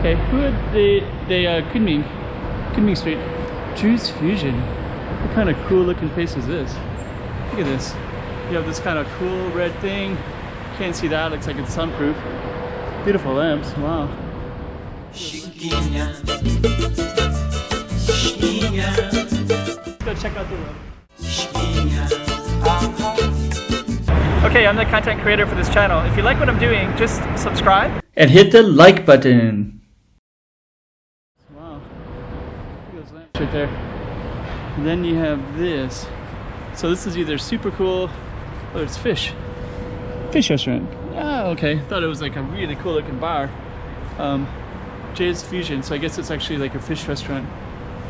Okay, Kunming Street. Juice Fusion. What kind of cool looking place is this? Look at this. You have this kind of cool red thing. Can't see that, looks like it's sunproof. Beautiful lamps, wow. Go check out the room. Okay, I'm the content creator for this channel. If you like what I'm doing, just subscribe. And hit the like button. Wow. Look at those lamps right there. And then you have this. So this is either super cool, or it's fish restaurant. Oh, okay. Thought it was like a really cool looking bar. Jay's Fusion. So I guess it's actually like a fish restaurant,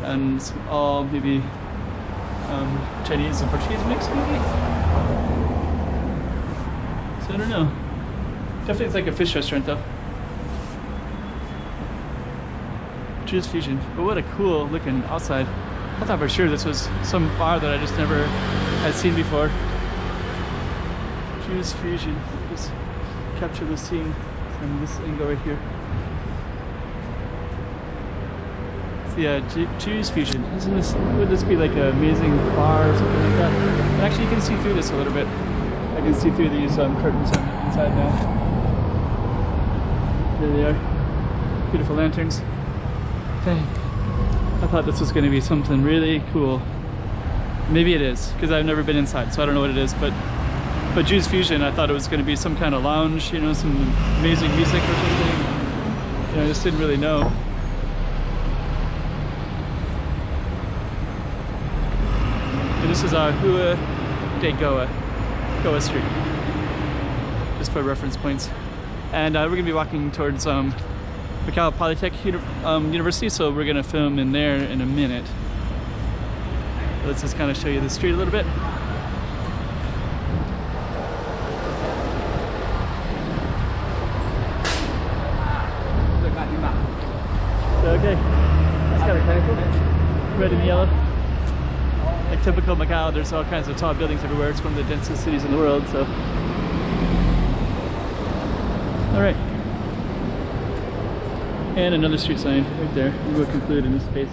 and it's all maybe Chinese and Portuguese mix, maybe. So I don't know. Definitely it's like a fish restaurant though. Jay's Fusion. But what a cool looking outside. I thought for sure this was some bar that I just never had seen before. Juice Fusion. Just capture the scene from this angle right here. So yeah, Juice Fusion. Would this be like an amazing bar or something like that? And actually, you can see through this a little bit. I can see through these curtains inside now. There they are. Beautiful lanterns. Dang. I thought this was going to be something really cool. Maybe it is, because I've never been inside, so I don't know what it is. But Juice Fusion, I thought it was going to be some kind of lounge, you know, some amazing music or something. You know, I just didn't really know. And this is Rua de Goa Street, just for reference points. And we're going to be walking towards Macau Polytech University, so we're going to film in there in a minute. Let's just kind of show you the street a little bit. So, okay, that's kind of cool. Red and yellow. Like typical Macau, there's all kinds of tall buildings everywhere. It's one of the densest cities in the world, so. Alright. And another street sign right there. We will conclude in this space.